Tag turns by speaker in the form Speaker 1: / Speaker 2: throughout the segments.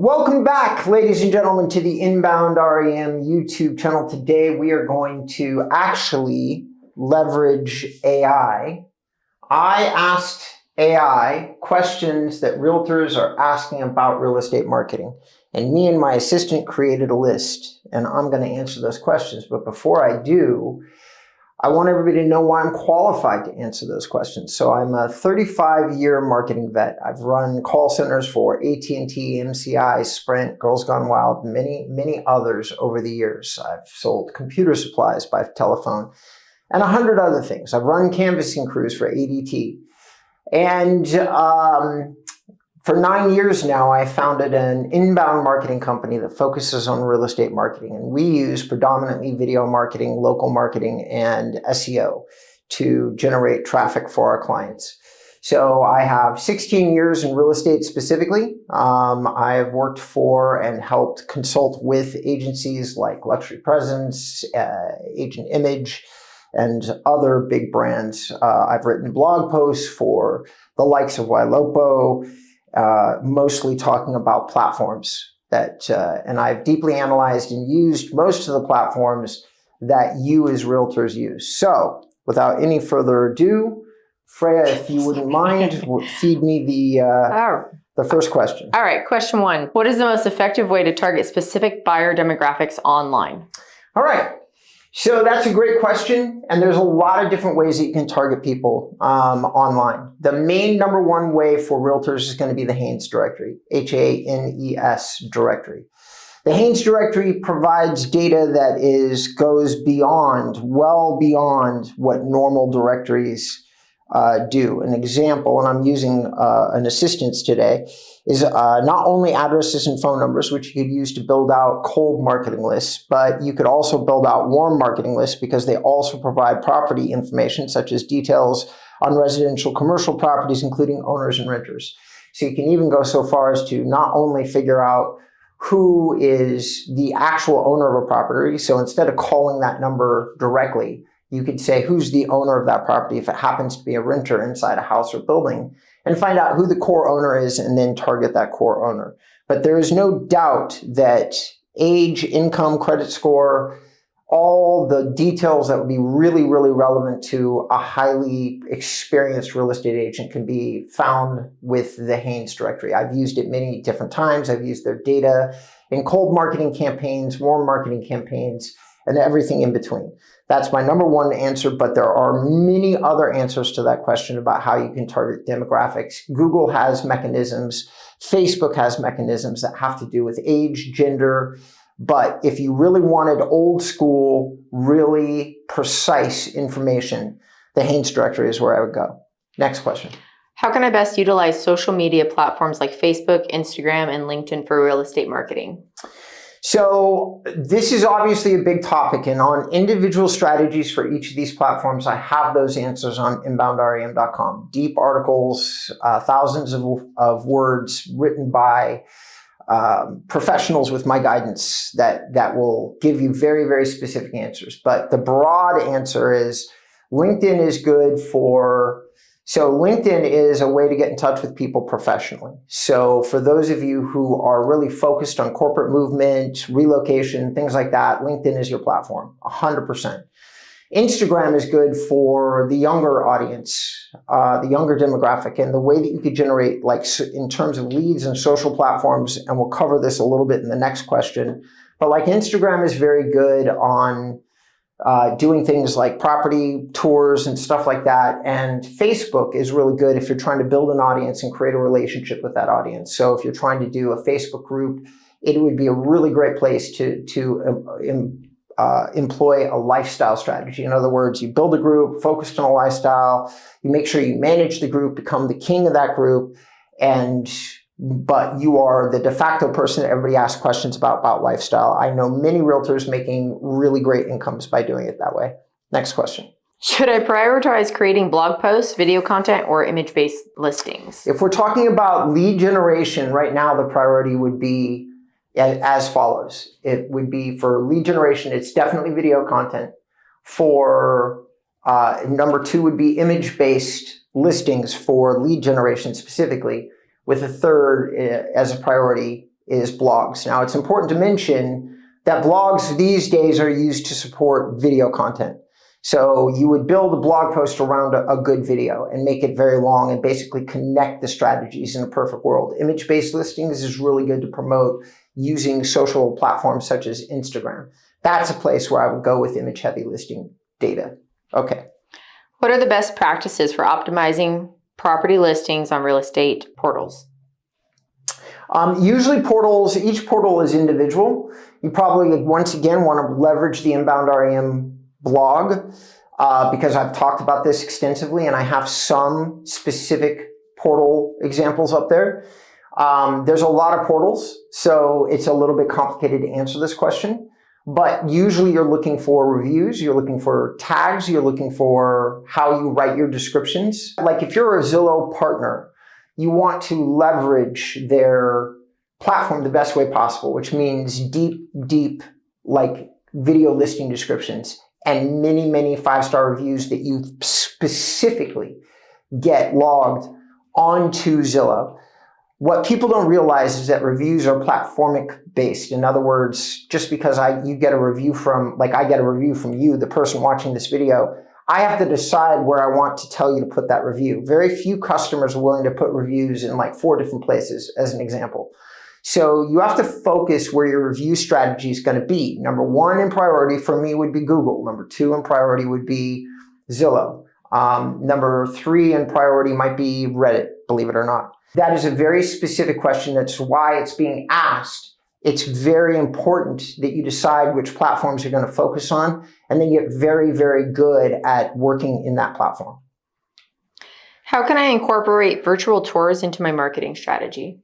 Speaker 1: Welcome back, ladies and gentlemen, to the InboundREM YouTube channel. Today we are going to actually leverage AI. I asked AI questions that realtors are asking about real estate marketing, and me and my assistant created a list, and I'm going to answer those questions. But before I do, I want everybody to know why I'm qualified to answer those questions. So I'm a 35-year marketing vet. I've run call centers for AT&T, MCI, Sprint, Girls Gone Wild, many others over the years. I've sold computer supplies by telephone and 100 other things. I've run canvassing crews for ADT. And for 9 years now, I founded an inbound marketing company that focuses on real estate marketing. And we use predominantly video marketing, local marketing, and SEO to generate traffic for our clients. So I have 16 years in real estate specifically. I have worked for and helped consult with agencies like Luxury Presence, Agent Image, and other big brands. I've written blog posts for the likes of Ylopo, mostly talking about platforms that, and I've deeply analyzed and used most of the platforms that you as realtors use. So without any further ado, Freya, if you wouldn't mind, feed me the first question.
Speaker 2: All right, question one. What is the most effective way to target specific buyer demographics online?
Speaker 1: All right. So that's a great question, and there's a lot of different ways that you can target people online. The main number one way for realtors is going to be the Hanes directory, Hanes directory. The Hanes directory provides data that goes beyond, well beyond what normal directories do. An example, and I'm using an assistance today, is not only addresses and phone numbers, which you could use to build out cold marketing lists, but you could also build out warm marketing lists because they also provide property information such as details on residential commercial properties, including owners and renters. So you can even go so far as to not only figure out who is the actual owner of a property. So instead of calling that number directly, you could say who's the owner of that property if it happens to be a renter inside a house or building, and find out who the core owner is and then target that core owner. But there is no doubt that age, income, credit score, all the details that would be really, really relevant to a highly experienced real estate agent can be found with the Hanes directory. I've used it many different times. I've used their data in cold marketing campaigns, warm marketing campaigns, and everything in between. That's my number one answer, but there are many other answers to that question about how you can target demographics. Google has mechanisms, Facebook has mechanisms that have to do with age, gender, but if you really wanted old school, really precise information, the Hanes directory is where I would go. Next question.
Speaker 2: How can I best utilize social media platforms like Facebook, Instagram, and LinkedIn for real estate marketing?
Speaker 1: So this is obviously a big topic, and on individual strategies for each of these platforms, I have those answers on InboundREM.com. Deep articles, thousands of words written by professionals with my guidance that will give you very, very specific answers. But the broad answer is LinkedIn is good for... So LinkedIn is a way to get in touch with people professionally. So for those of you who are really focused on corporate movement, relocation, things like that, LinkedIn is your platform, 100%. Instagram is good for the younger audience, the younger demographic, and the way that you could generate, like in terms of leads and social platforms, and we'll cover this a little bit in the next question, but like Instagram is very good on doing things like property tours and stuff like that. And Facebook is really good if you're trying to build an audience and create a relationship with that audience. So if you're trying to do a Facebook group, it would be a really great place to employ a lifestyle strategy. In other words, you build a group focused on a lifestyle, you make sure you manage the group, become the king of that group, but you are the de facto person that everybody asks questions about lifestyle. I know many realtors making really great incomes by doing it that way. Next question.
Speaker 2: Should I prioritize creating blog posts, video content, or image-based listings?
Speaker 1: If we're talking about lead generation, right now the priority would be as follows. It would be for lead generation, it's definitely video content. For number two would be image-based listings for lead generation specifically, with a third as a priority is blogs. Now, it's important to mention that blogs these days are used to support video content. So you would build a blog post around a good video and make it very long and basically connect the strategies in a perfect world. Image-based listings is really good to promote using social platforms such as Instagram. That's a place where I would go with image-heavy listing data. Okay.
Speaker 2: What are the best practices for optimizing property listings on real estate portals?
Speaker 1: Usually each portal is individual. You probably, once again, want to leverage the InboundREM blog because I've talked about this extensively and I have some specific portal examples up there. There's a lot of portals, so it's a little bit complicated to answer this question. But usually you're looking for reviews, you're looking for tags, you're looking for how you write your descriptions. Like if you're a Zillow partner, you want to leverage their platform the best way possible, which means deep, like video listing descriptions and many 5-star reviews that you specifically get logged onto Zillow. What people don't realize is that reviews are platformic based. In other words, just because you get a review from, like I get a review from you, the person watching this video, I have to decide where I want to tell you to put that review. Very few customers are willing to put reviews in like 4 different places, as an example. So you have to focus where your review strategy is going to be. Number 1 in priority for me would be Google. Number 2 in priority would be Zillow. Number 3 in priority might be Reddit, believe it or not. That is a very specific question. That's why it's being asked. It's very important that you decide which platforms you're going to focus on and then get very good at working in that platform.
Speaker 2: How can I incorporate virtual tours into my marketing strategy?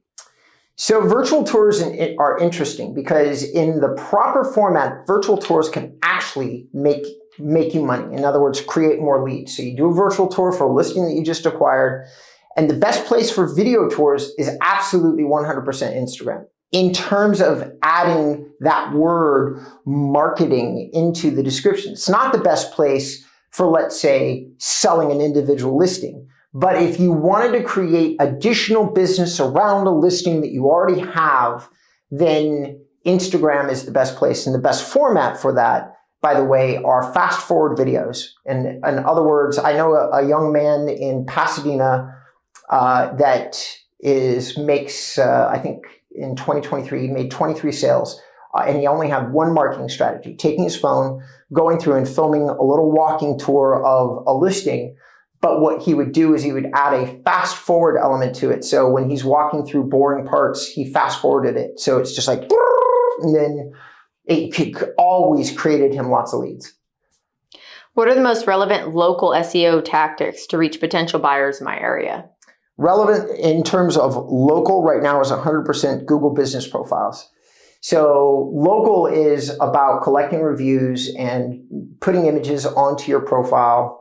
Speaker 1: So virtual tours are interesting because in the proper format, virtual tours can actually make you money. In other words, create more leads. So you do a virtual tour for a listing that you just acquired. And the best place for video tours is absolutely 100% Instagram. In terms of adding that word marketing into the description, it's not the best place for, let's say, selling an individual listing. But if you wanted to create additional business around a listing that you already have, then Instagram is the best place. And the best format for that, by the way, are fast forward videos. And in other words, I know a young man in Pasadena that makes, I think in 2023, he made 23 sales and he only had one marketing strategy, taking his phone, going through and filming a little walking tour of a listing. But what he would do is he would add a fast forward element to it. So when he's walking through boring parts, he fast forwarded it. So it's just like, and then it always created him lots of leads.
Speaker 2: What are the most relevant local SEO tactics to reach potential buyers in my area?
Speaker 1: Relevant in terms of local right now is 100% Google business profiles. So local is about collecting reviews and putting images onto your profile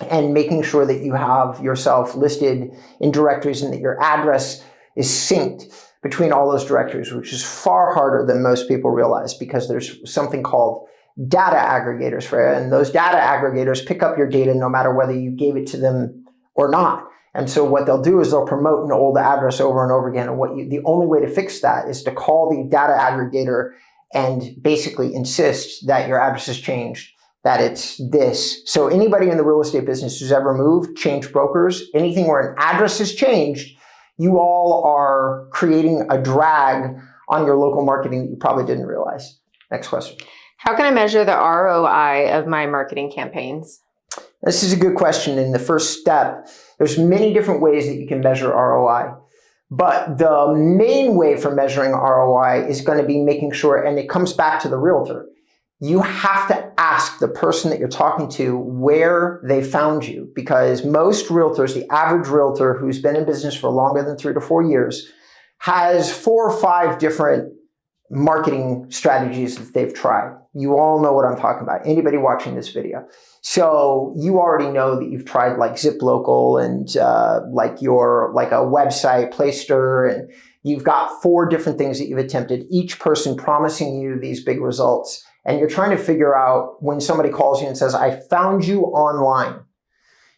Speaker 1: and making sure that you have yourself listed in directories and that your address is synced between all those directories, which is far harder than most people realize because there's something called data aggregators for it. And those data aggregators pick up your data no matter whether you gave it to them or not. And so what they'll do is they'll promote an old address over and over again. And the only way to fix that is to call the data aggregator and basically insist that your address has changed, that it's this. So anybody in the real estate business who's ever moved, changed brokers, anything where an address has changed, you all are creating a drag on your local marketing that you probably didn't realize. Next question.
Speaker 2: How can I measure the ROI of my marketing campaigns?
Speaker 1: This is a good question. In the first step, there's many different ways that you can measure ROI. But the main way for measuring ROI is going to be making sure, and it comes back to the realtor, you have to ask the person that you're talking to where they found you. Because most realtors, the average realtor who's been in business for longer than 3 to 4 years, has 4 or 5 different marketing strategies that they've tried. You all know what I'm talking about. Anybody watching this video. So you already know that you've tried like ZipLocal and like a website, Playster, and you've got 4 different things that you've attempted, each person promising you these big results. And you're trying to figure out when somebody calls you and says, I found you online.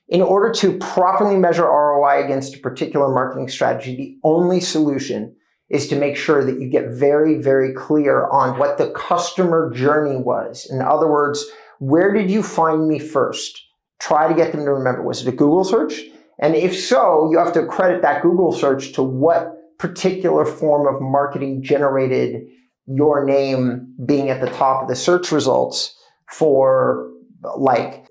Speaker 1: In order to properly measure ROI against a particular marketing strategy, the only solution is to make sure that you get very, very clear on what the customer journey was. In other words, where did you find me first? Try to get them to remember. Was it a Google search? And if so, you have to credit that Google search to what particular form of marketing generated your name being at the top of the search results for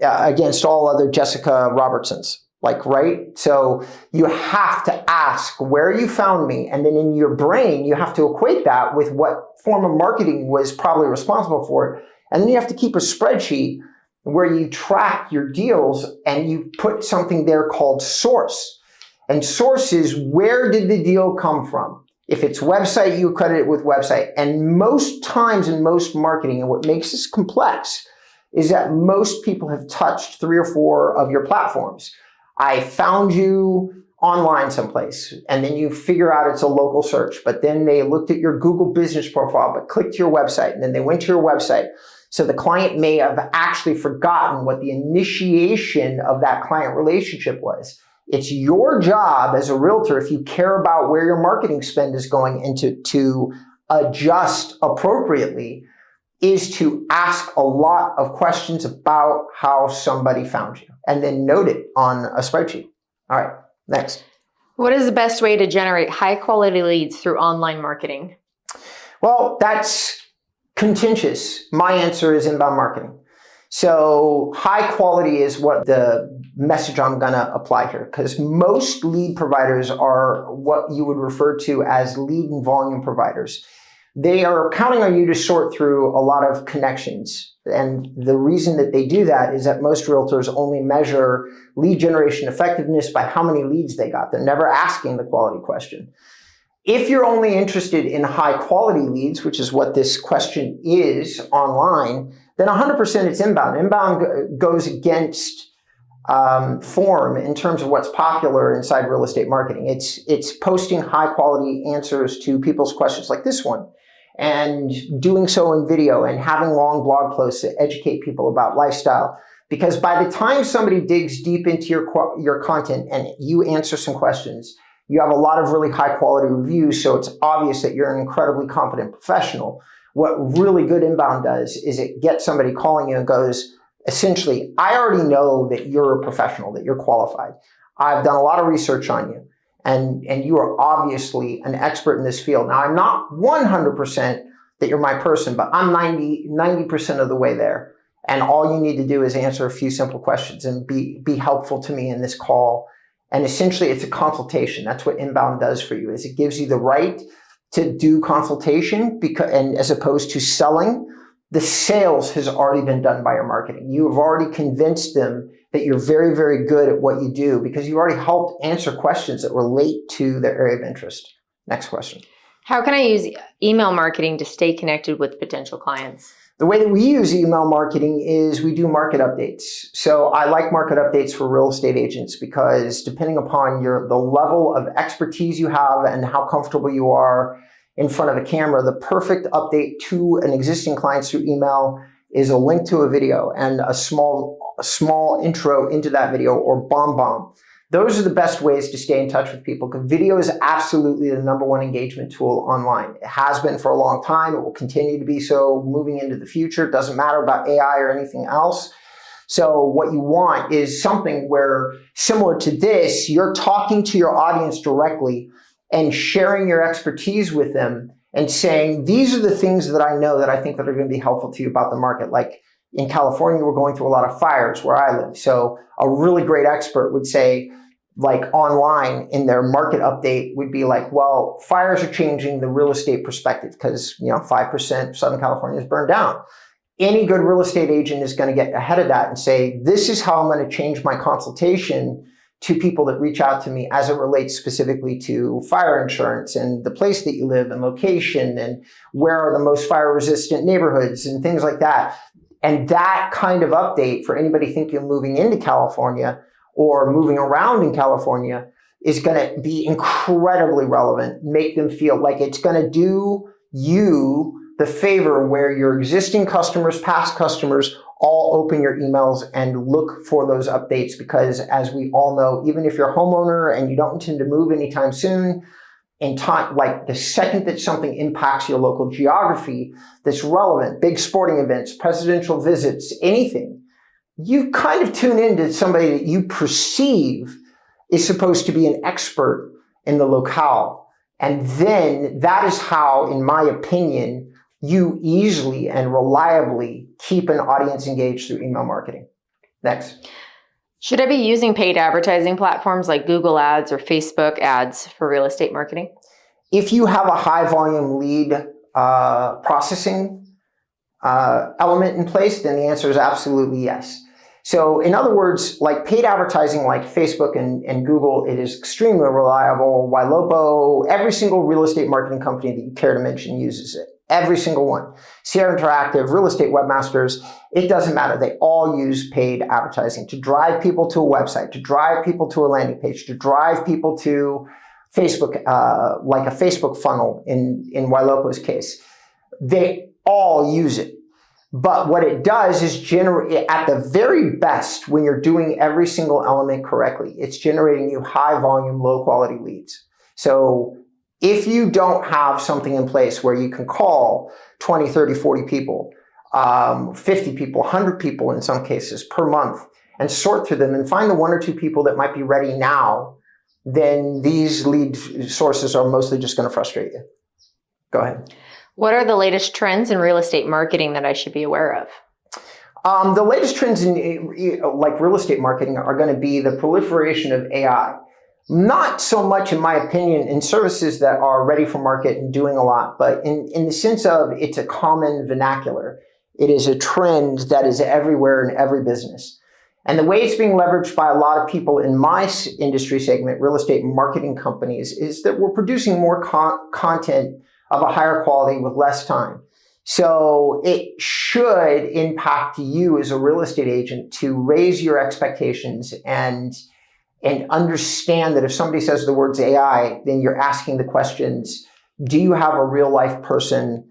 Speaker 1: against all other Jessica Robertsons. Right? So you have to ask where you found me. And then in your brain, you have to equate that with what form of marketing was probably responsible for it. And then you have to keep a spreadsheet where you track your deals and you put something there called source. And source is where did the deal come from? If it's website, you credit it with website. And most times in most marketing, and what makes this complex is that most people have touched 3 or 4 of your platforms. I found you online someplace, and then you figure out it's a local search, but then they looked at your Google business profile, but clicked to your website, and then they went to your website. So the client may have actually forgotten what the initiation of that client relationship was. It's your job as a realtor, if you care about where your marketing spend is going, and to adjust appropriately, is to ask a lot of questions about how somebody found you and then note it on a spreadsheet. All right, next.
Speaker 2: What is the best way to generate high quality leads through online marketing?
Speaker 1: Well, that's contentious. My answer is inbound marketing. So high quality is what the message I'm going to apply here, because most lead providers are what you would refer to as lead and volume providers. They are counting on you to sort through a lot of connections. And the reason that they do that is that most realtors only measure lead generation effectiveness by how many leads they got. They're never asking the quality question. If you're only interested in high quality leads, which is what this question is online, then 100% it's inbound. Inbound goes against form in terms of what's popular inside real estate marketing. It's posting high quality answers to people's questions like this one, and doing so in video and having long blog posts that educate people about lifestyle. Because by the time somebody digs deep into your content and you answer some questions, you have a lot of really high quality reviews, so it's obvious that you're an incredibly competent professional. What really good inbound does is it gets somebody calling you and goes, essentially, I already know that you're a professional, that you're qualified. I've done a lot of research on you, and you are obviously an expert in this field. Now, I'm not 100% that you're my person, but I'm 90% of the way there. And all you need to do is answer a few simple questions and be helpful to me in this call. And essentially, it's a consultation. That's what inbound does for you, is it gives you the right to do consultation, and as opposed to selling. The sales has already been done by your marketing. You have already convinced them that you're very, very good at what you do because you already helped answer questions that relate to their area of interest. Next question.
Speaker 2: How can I use email marketing to stay connected with potential clients?
Speaker 1: The way that we use email marketing is we do market updates. So I like market updates for real estate agents because depending upon the level of expertise you have and how comfortable you are in front of a camera, the perfect update to an existing client through email is a link to a video and a small intro into that video, or bomb. Those are the best ways to stay in touch with people, because video is absolutely the #1 engagement tool online. It has been for a long time. It will continue to be so moving into the future. It doesn't matter about AI or anything else. So what you want is something where, similar to this, you're talking to your audience directly and sharing your expertise with them and saying, these are the things that I know that I think that are going to be helpful to you about the market. Like in California, we're going through a lot of fires where I live. So a really great expert would say, like online in their market update would be like, well, fires are changing the real estate perspective because 5% of Southern California is burned down. Any good real estate agent is going to get ahead of that and say, this is how I'm going to change my consultation to people that reach out to me as it relates specifically to fire insurance and the place that you live and location and where are the most fire resistant neighborhoods and things like that. And that kind of update for anybody thinking of moving into California or moving around in California is going to be incredibly relevant, make them feel like it's going to do you the favor where your existing customers, past customers, all open your emails and look for those updates, because as we all know, even if you're a homeowner and you don't intend to move anytime soon, in time, like the second that something impacts your local geography that's relevant, big sporting events, presidential visits, anything, you kind of tune into somebody that you perceive is supposed to be an expert in the locale. And then that is how, in my opinion, you easily and reliably keep an audience engaged through email marketing. Next.
Speaker 2: Should I be using paid advertising platforms like Google Ads or Facebook ads for real estate marketing?
Speaker 1: If you have a high volume lead processing element in place, then the answer is absolutely yes. So in other words, like paid advertising like Facebook and Google, it is extremely reliable. Ylopo, every single real estate marketing company that you care to mention uses it. Every single one. Sierra Interactive, Real Estate Webmasters, it doesn't matter. They all use paid advertising to drive people to a website, to drive people to a landing page, to drive people to Facebook, like a Facebook funnel in Ylopo's case. They all use it. But what it does is generate, at the very best, when you're doing every single element correctly, it's generating you high volume, low quality leads. So if you don't have something in place where you can call 20, 30, 40 people, 50 people, 100 people in some cases per month and sort through them and find the 1 or 2 people that might be ready now, then these lead sources are mostly just going to frustrate you. Go ahead.
Speaker 2: What are the latest trends in real estate marketing that I should be aware of?
Speaker 1: The latest trends in like real estate marketing are going to be the proliferation of AI. Not so much, in my opinion, in services that are ready for market and doing a lot, but in the sense of it's a common vernacular. It is a trend that is everywhere in every business. And the way it's being leveraged by a lot of people in my industry segment, real estate marketing companies, is that we're producing more content of a higher quality with less time. So it should impact you as a real estate agent to raise your expectations and understand that if somebody says the words AI, then you're asking the questions, do you have a real life person,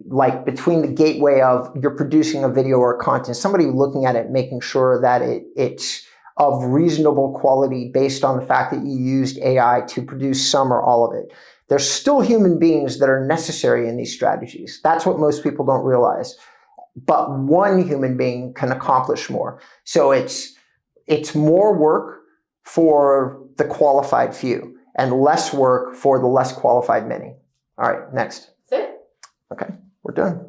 Speaker 1: like between the gateway of you're producing a video or content, somebody looking at it, making sure that it's of reasonable quality based on the fact that you used AI to produce some or all of it. There's still human beings that are necessary in these strategies. That's what most people don't realize. But one human being can accomplish more. So it's more work for the qualified few and less work for the less qualified many. All right, next.
Speaker 2: That's it.
Speaker 1: Okay, we're done.